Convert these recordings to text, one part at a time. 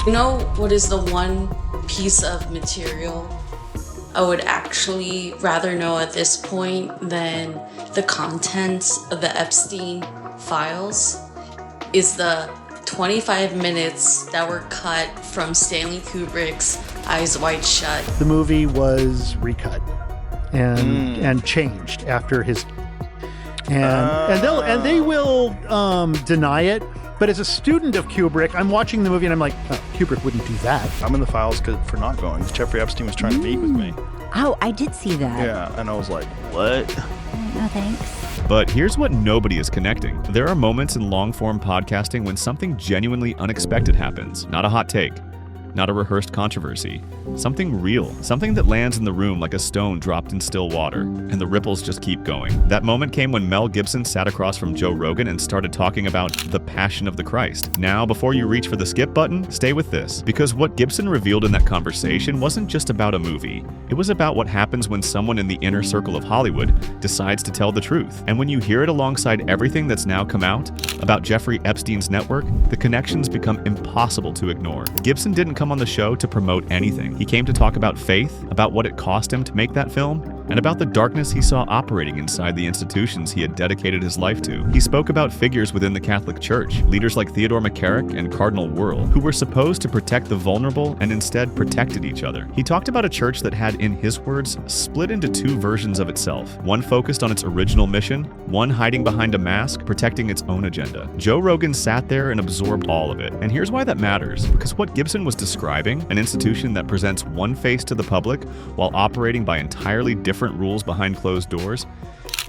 You know what is the one piece of material I would actually rather know at this point than the contents of the Epstein files? Is the 25 minutes that were cut from Stanley Kubrick's Eyes Wide Shut. The movie was recut and changed after his and they will deny it. But as a student of Kubrick, I'm watching the movie and I'm like, oh, Kubrick wouldn't do that. I'm in the files for not going. Jeffrey Epstein was trying to meet with me. Oh, I did see that. Yeah, and I was like, what? No thanks. But here's what nobody is connecting. There are moments in long-form podcasting when something genuinely unexpected happens. Not a hot take, not a rehearsed controversy. Something real. Something that lands in the room like a stone dropped in still water, and the ripples just keep going. That moment came when Mel Gibson sat across from Joe Rogan and started talking about the Passion of the Christ. Now, before you reach for the skip button, stay with this. Because what Gibson revealed in that conversation wasn't just about a movie. It was about what happens when someone in the inner circle of Hollywood decides to tell the truth. And when you hear it alongside everything that's now come out about Jeffrey Epstein's network, the connections become impossible to ignore. Gibson didn't come on the show to promote anything. He came to talk about faith, about what it cost him to make that film, and about the darkness he saw operating inside the institutions he had dedicated his life to. He spoke about figures within the Catholic Church, leaders like Theodore McCarrick and Cardinal Wuerl, who were supposed to protect the vulnerable and instead protected each other. He talked about a church that had, in his words, split into two versions of itself. One focused on its original mission, one hiding behind a mask, protecting its own agenda. Joe Rogan sat there and absorbed all of it. And here's why that matters. Because what Gibson was describing, an institution that presents one face to the public while operating by entirely different rules behind closed doors,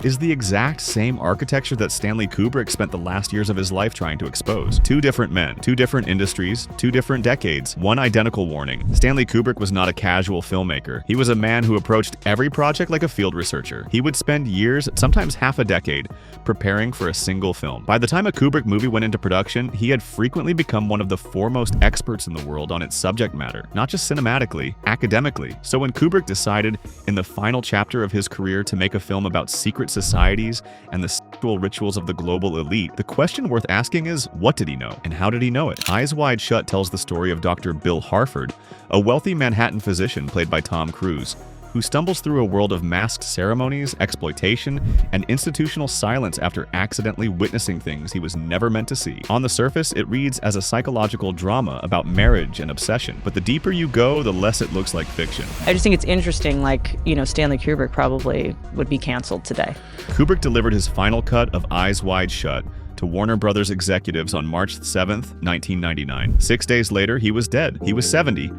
is the exact same architecture that Stanley Kubrick spent the last years of his life trying to expose. Two different men, two different industries, two different decades, one identical warning. Stanley Kubrick was not a casual filmmaker. He was a man who approached every project like a field researcher. He would spend years, sometimes half a decade, preparing for a single film. By the time a Kubrick movie went into production, he had frequently become one of the foremost experts in the world on its subject matter, not just cinematically, academically. So when Kubrick decided in the final chapter of his career to make a film about secret societies and the sexual rituals of the global elite, the question worth asking is, what did he know? And how did he know it? Eyes Wide Shut tells the story of Dr. Bill Harford, a wealthy Manhattan physician played by Tom Cruise, who stumbles through a world of masked ceremonies, exploitation, and institutional silence after accidentally witnessing things he was never meant to see. On the surface, it reads as a psychological drama about marriage and obsession, but the deeper you go, the less it looks like fiction. I just think it's interesting, like, Stanley Kubrick probably would be canceled today. Kubrick delivered his final cut of Eyes Wide Shut to Warner Brothers executives on March 7th, 1999. 6 days later, he was dead. He was 70.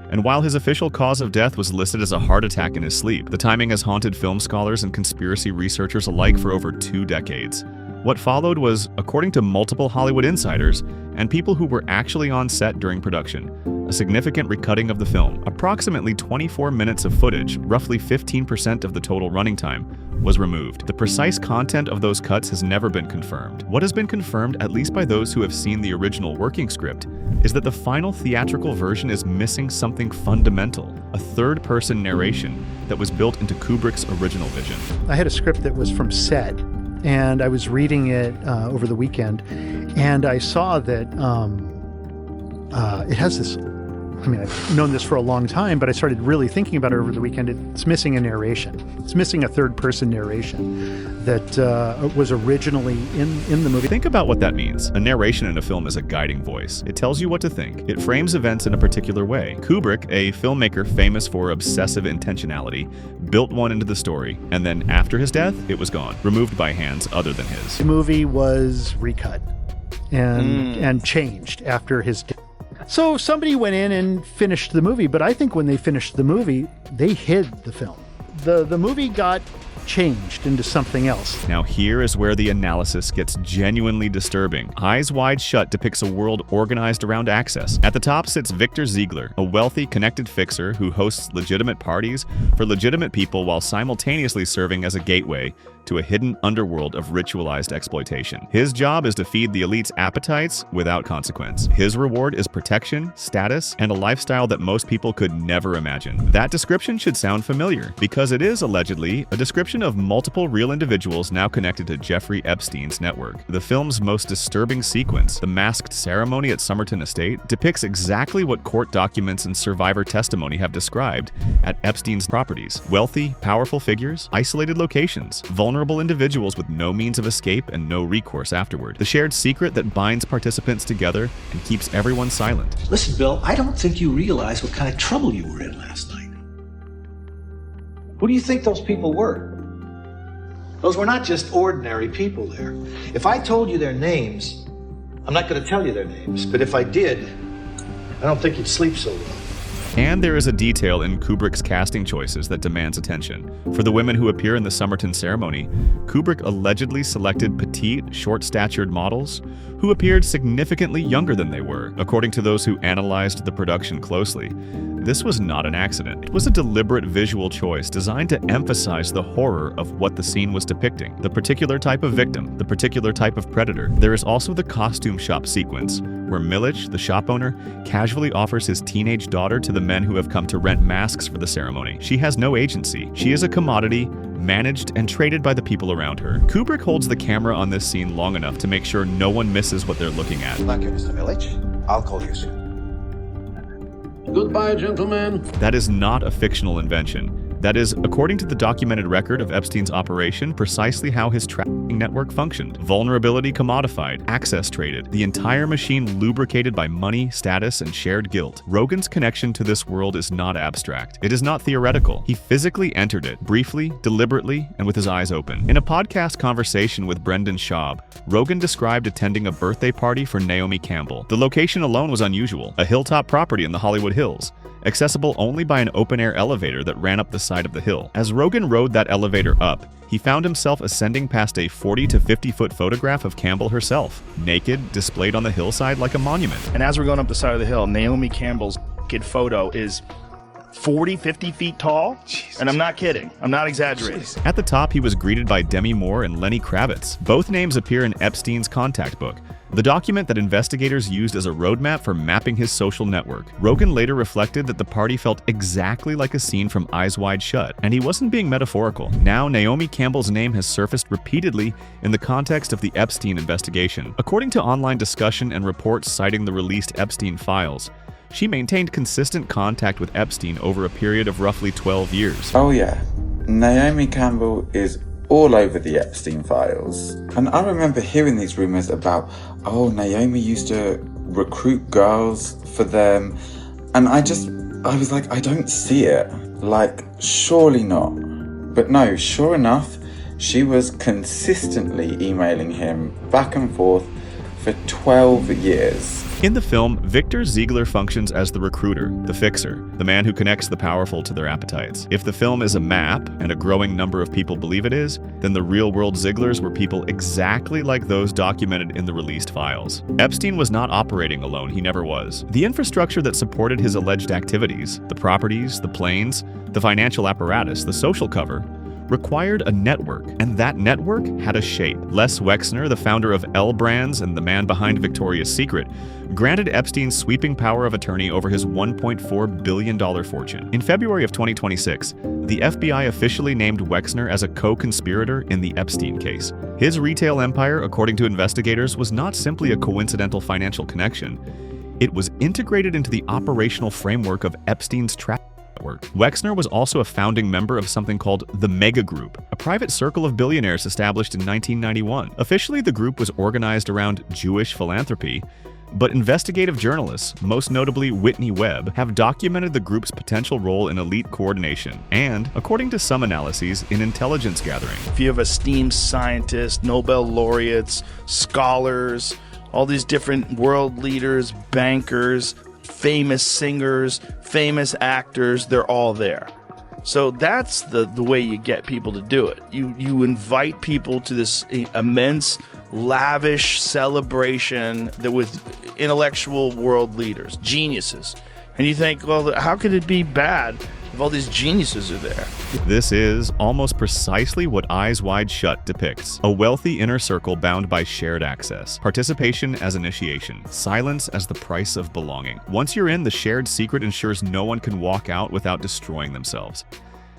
And while his official cause of death was listed as a heart attack in his sleep, the timing has haunted film scholars and conspiracy researchers alike for over 2 decades. What followed was, according to multiple Hollywood insiders and people who were actually on set during production, a significant recutting of the film. Approximately 24 minutes of footage, roughly 15% of the total running time, was removed. The precise content of those cuts has never been confirmed. What has been confirmed, at least by those who have seen the original working script, is that the final theatrical version is missing something fundamental, a third-person narration that was built into Kubrick's original vision. I had a script that was from set, and I was reading it over the weekend, and I saw that it has this, I've known this for a long time, but I started really thinking about it over the weekend. It's missing a narration. It's missing a third-person narration that was originally in the movie. Think about what that means. A narration in a film is a guiding voice. It tells you what to think. It frames events in a particular way. Kubrick, a filmmaker famous for obsessive intentionality, built one into the story, and then after his death, it was gone, removed by hands other than his. The movie was recut and changed after his death. So somebody went in and finished the movie, but I think when they finished the movie, they hid the film. The movie got changed into something else. Now here is where the analysis gets genuinely disturbing. Eyes Wide Shut depicts a world organized around access. At the top sits Victor Ziegler, a wealthy, connected fixer who hosts legitimate parties for legitimate people while simultaneously serving as a gateway to a hidden underworld of ritualized exploitation. His job is to feed the elite's appetites without consequence. His reward is protection, status, and a lifestyle that most people could never imagine. That description should sound familiar, because it is allegedly a description of multiple real individuals now connected to Jeffrey Epstein's network. The film's most disturbing sequence, the masked ceremony at Somerton Estate, depicts exactly what court documents and survivor testimony have described at Epstein's properties. Wealthy, powerful figures, isolated locations, vulnerable individuals with no means of escape and no recourse afterward. The shared secret that binds participants together and keeps everyone silent. Listen, Bill, I don't think you realize what kind of trouble you were in last night. Who do you think those people were? Those were not just ordinary people there. If I told you their names, I'm not going to tell you their names, but if I did, I don't think you'd sleep so well. And there is a detail in Kubrick's casting choices that demands attention. For the women who appear in the Somerton ceremony, Kubrick allegedly selected petite, short-statured models who appeared significantly younger than they were. According to those who analyzed the production closely, this was not an accident. It was a deliberate visual choice designed to emphasize the horror of what the scene was depicting, the particular type of victim, the particular type of predator. There is also the costume shop sequence, where Milich, the shop owner, casually offers his teenage daughter to the men who have come to rent masks for the ceremony. She has no agency. She is a commodity, managed and traded by the people around her. Kubrick holds the camera on this scene long enough to make sure no one misses what they're looking at. Thank you, Mr. Milich. I'll call you soon. Goodbye, gentlemen. That is not a fictional invention. That is, according to the documented record of Epstein's operation, precisely how his tracking network functioned. Vulnerability commodified, access traded, the entire machine lubricated by money, status, and shared guilt. Rogan's connection to this world is not abstract. It is not theoretical. He physically entered it, briefly, deliberately, and with his eyes open. In a podcast conversation with Brendan Schaub, Rogan described attending a birthday party for Naomi Campbell. The location alone was unusual, a hilltop property in the Hollywood Hills, accessible only by an open-air elevator that ran up the side of the hill. As Rogan rode that elevator up, he found himself ascending past a 40 to 50-foot photograph of Campbell herself, naked, displayed on the hillside like a monument. And as we're going up the side of the hill, Naomi Campbell's kid photo is 40, 50 feet tall. Jesus. And I'm not kidding. I'm not exaggerating. Jesus. At the top, he was greeted by Demi Moore and Lenny Kravitz. Both names appear in Epstein's contact book, the document that investigators used as a roadmap for mapping his social network. Rogan later reflected that the party felt exactly like a scene from Eyes Wide Shut, and he wasn't being metaphorical. Now, Naomi Campbell's name has surfaced repeatedly in the context of the Epstein investigation. According to online discussion and reports citing the released Epstein files, she maintained consistent contact with Epstein over a period of roughly 12 years. Oh yeah, Naomi Campbell is all over the Epstein files. And I remember hearing these rumors about, oh, Naomi used to recruit girls for them. And I was like, I don't see it. Like, surely not. But no, sure enough, she was consistently emailing him back and forth for 12 years. In the film, Victor Ziegler functions as the recruiter, the fixer, the man who connects the powerful to their appetites. If the film is a map, and a growing number of people believe it is, then the real-world Zieglers were people exactly like those documented in the released files. Epstein was not operating alone, he never was. The infrastructure that supported his alleged activities, the properties, the planes, the financial apparatus, the social cover, required a network, and that network had a shape. Les Wexner, the founder of L Brands and the man behind Victoria's Secret, granted Epstein sweeping power of attorney over his $1.4 billion fortune. In February of 2026, the FBI officially named Wexner as a co-conspirator in the Epstein case. His retail empire, according to investigators, was not simply a coincidental financial connection. It was integrated into the operational framework of Epstein's trafficking network. Wexner was also a founding member of something called the Mega Group, a private circle of billionaires established in 1991. Officially, the group was organized around Jewish philanthropy, but investigative journalists, most notably Whitney Webb, have documented the group's potential role in elite coordination and, according to some analyses, in intelligence gathering. If you have esteemed scientists, Nobel laureates, scholars, all these different world leaders, bankers, famous singers, famous actors, they're all there. So that's the way you get people to do it. You invite people to this immense, lavish celebration that with intellectual world leaders, geniuses. And you think, well, how could it be bad if all these geniuses are there? This is almost precisely what Eyes Wide Shut depicts. A wealthy inner circle bound by shared access. Participation as initiation. Silence as the price of belonging. Once you're in, the shared secret ensures no one can walk out without destroying themselves.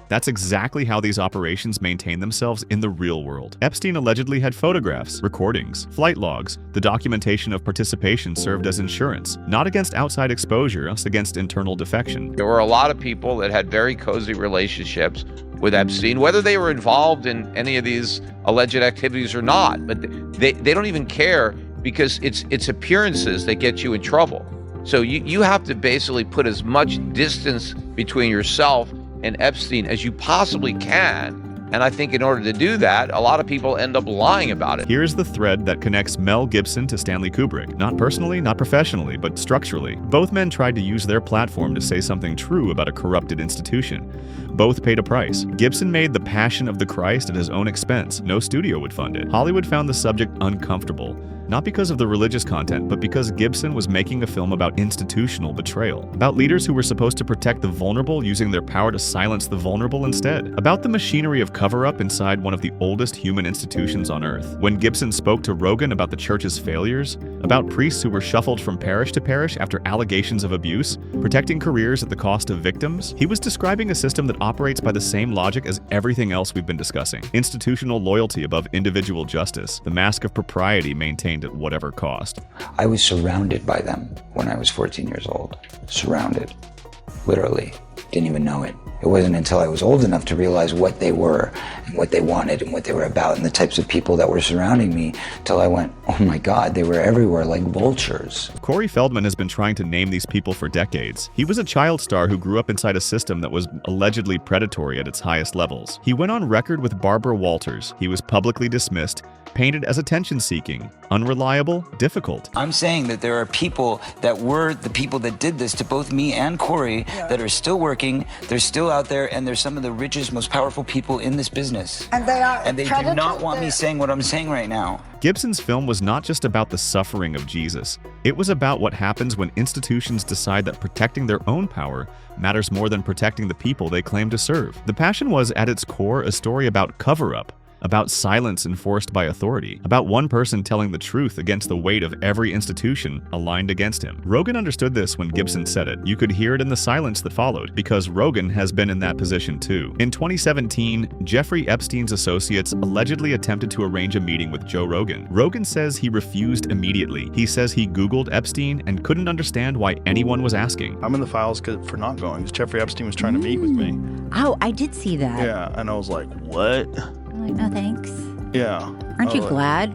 That's exactly how these operations maintain themselves in the real world. Epstein allegedly had photographs, recordings, flight logs. The documentation of participation served as insurance, not against outside exposure, just against internal defection. There were a lot of people that had very cozy relationships with Epstein, whether they were involved in any of these alleged activities or not. But they don't even care, because it's appearances that get you in trouble. So you have to basically put as much distance between yourself and Epstein as you possibly can. And I think in order to do that, a lot of people end up lying about it. Here's the thread that connects Mel Gibson to Stanley Kubrick. Not personally, not professionally, but structurally. Both men tried to use their platform to say something true about a corrupted institution. Both paid a price. Gibson made The Passion of the Christ at his own expense. No studio would fund it. Hollywood found the subject uncomfortable. Not because of the religious content, but because Gibson was making a film about institutional betrayal. About leaders who were supposed to protect the vulnerable using their power to silence the vulnerable instead. About the machinery of cover-up inside one of the oldest human institutions on earth. When Gibson spoke to Rogan about the church's failures, about priests who were shuffled from parish to parish after allegations of abuse, protecting careers at the cost of victims, he was describing a system that operates by the same logic as everything else we've been discussing. Institutional loyalty above individual justice. The mask of propriety maintained at whatever cost. I was surrounded by them when I was 14 years old. Surrounded. Literally. Didn't even know it. It wasn't until I was old enough to realize what they were and what they wanted and what they were about and the types of people that were surrounding me till I went, oh my God, they were everywhere like vultures. Corey Feldman has been trying to name these people for decades. He was a child star who grew up inside a system that was allegedly predatory at its highest levels. He went on record with Barbara Walters. He was publicly dismissed, painted as attention-seeking, unreliable, difficult. I'm saying that there are people that were the people that did this to both me and Corey that are still working, they're still out there, and they're some of the richest, most powerful people in this business. And they are. And they do not want me saying what I'm saying right now. Gibson's film was not just about the suffering of Jesus. It was about what happens when institutions decide that protecting their own power matters more than protecting the people they claim to serve. The Passion was, at its core, a story about cover-up, about silence enforced by authority, about one person telling the truth against the weight of every institution aligned against him. Rogan understood this when Gibson said it. You could hear it in the silence that followed, because Rogan has been in that position too. In 2017, Jeffrey Epstein's associates allegedly attempted to arrange a meeting with Joe Rogan. Rogan says he refused immediately. He says he Googled Epstein and couldn't understand why anyone was asking. I'm in the files for not going, because Jeffrey Epstein was trying to meet with me. Oh, I did see that. Yeah, and I was like, what? I'm like, no thanks. Yeah. Aren't you glad?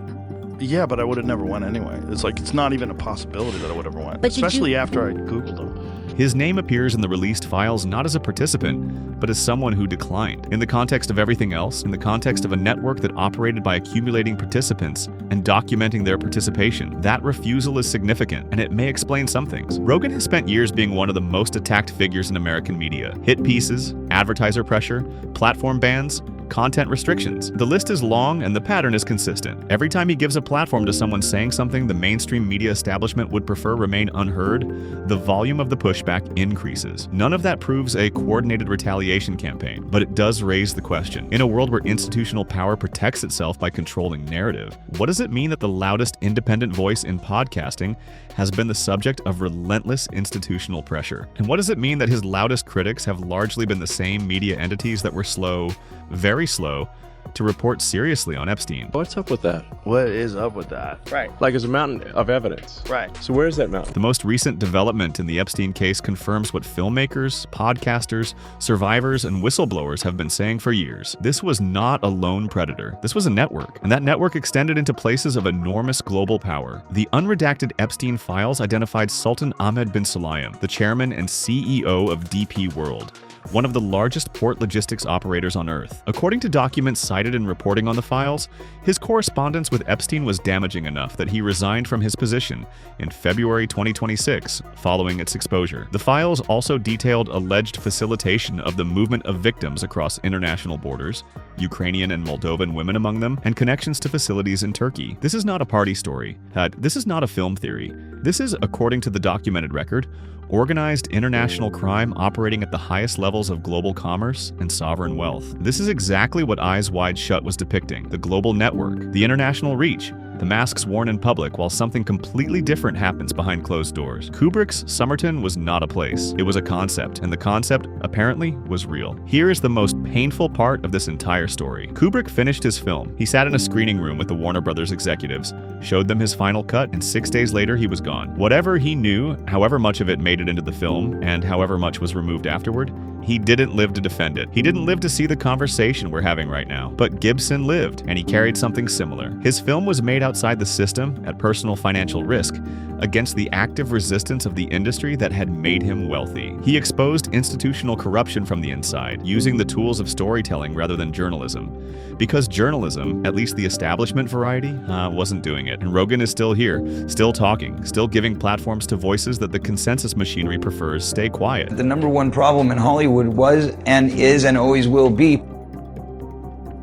Yeah, but I would have never went anyway. It's like, it's not even a possibility that I would ever went, But especially after I Googled him. His name appears in the released files not as a participant, but as someone who declined. In the context of everything else, in the context of a network that operated by accumulating participants and documenting their participation, that refusal is significant, and it may explain some things. Rogan has spent years being one of the most attacked figures in American media. Hit pieces, advertiser pressure, platform bans, content restrictions. The list is long and the pattern is consistent. Every time he gives a platform to someone saying something the mainstream media establishment would prefer remain unheard, the volume of the pushback increases. None of that proves a coordinated retaliation campaign, but it does raise the question. In a world where institutional power protects itself by controlling narrative, what does it mean that the loudest independent voice in podcasting has been the subject of relentless institutional pressure? And what does it mean that his loudest critics have largely been the same media entities that were slow, very slow, to report seriously on Epstein? What's up with that? What is up with that? Right. Like, it's a mountain of evidence. Right. So where's that mountain? The most recent development in the Epstein case confirms what filmmakers, podcasters, survivors, and whistleblowers have been saying for years. This was not a lone predator. This was a network, and that network extended into places of enormous global power. The unredacted Epstein files identified Sultan Ahmed bin Sulayem, the chairman and CEO of DP World, one of the largest port logistics operators on Earth. According to documents cited in reporting on the files, his correspondence with Epstein was damaging enough that he resigned from his position in February 2026 following its exposure. The files also detailed alleged facilitation of the movement of victims across international borders, Ukrainian and Moldovan women among them, and connections to facilities in Turkey. This is not a party story. This is not a film theory. This is, according to the documented record, organized international crime operating at the highest levels of global commerce and sovereign wealth. This is exactly what Eyes Wide Shut was depicting: the global network, the international reach, the masks worn in public while something completely different happens behind closed doors. Kubrick's Somerton was not a place. It was a concept, and the concept apparently was real. Here is the most painful part of this entire story. Kubrick finished his film. He sat in a screening room with the Warner Brothers executives, showed them his final cut, and 6 days later he was gone. Whatever he knew, however much of it made it into the film, and however much was removed afterward, he didn't live to defend it. He didn't live to see the conversation we're having right now. But Gibson lived, and he carried something similar. His film was made outside the system, at personal financial risk, against the active resistance of the industry that had made him wealthy. He exposed institutional corruption from the inside, using the tools of storytelling rather than journalism. Because journalism, at least the establishment variety, wasn't doing it. And Rogan is still here, still talking, still giving platforms to voices that the consensus machinery prefers stay quiet. The number one problem in Hollywood was and is and always will be.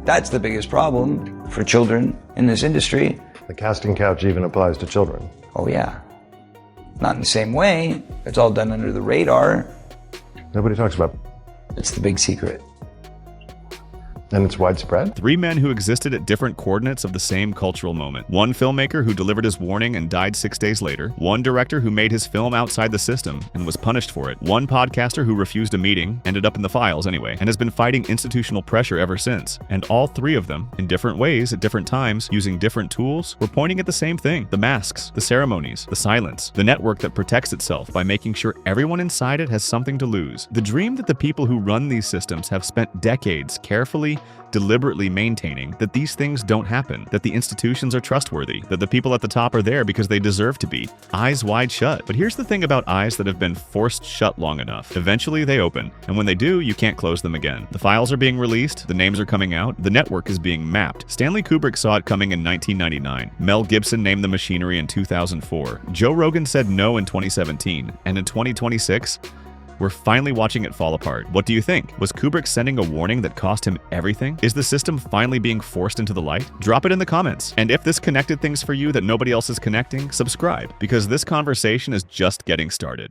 That's the biggest problem for children in this industry. The casting couch even applies to children. Oh yeah. Not in the same way. It's all done under the radar. Nobody talks about it. It's the big secret. And it's widespread? 3 men who existed at different coordinates of the same cultural moment. 1 filmmaker who delivered his warning and died 6 days later. 1 director who made his film outside the system and was punished for it. 1 podcaster who refused a meeting, ended up in the files anyway, and has been fighting institutional pressure ever since. And all 3 of them, in different ways, at different times, using different tools, were pointing at the same thing: the masks, the ceremonies, the silence, the network that protects itself by making sure everyone inside it has something to lose. The dream that the people who run these systems have spent decades carefully, deliberately maintaining that these things don't happen, that the institutions are trustworthy, that the people at the top are there because they deserve to be. Eyes wide shut. But here's the thing about eyes that have been forced shut long enough. Eventually they open, and when they do, you can't close them again. The files are being released, the names are coming out, the network is being mapped. Stanley Kubrick saw it coming in 1999. Mel Gibson named the machinery in 2004. Joe Rogan said no in 2017. And in 2026, we're finally watching it fall apart. What do you think? Was Kubrick sending a warning that cost him everything? Is the system finally being forced into the light? Drop it in the comments. And if this connected things for you that nobody else is connecting, subscribe, because this conversation is just getting started.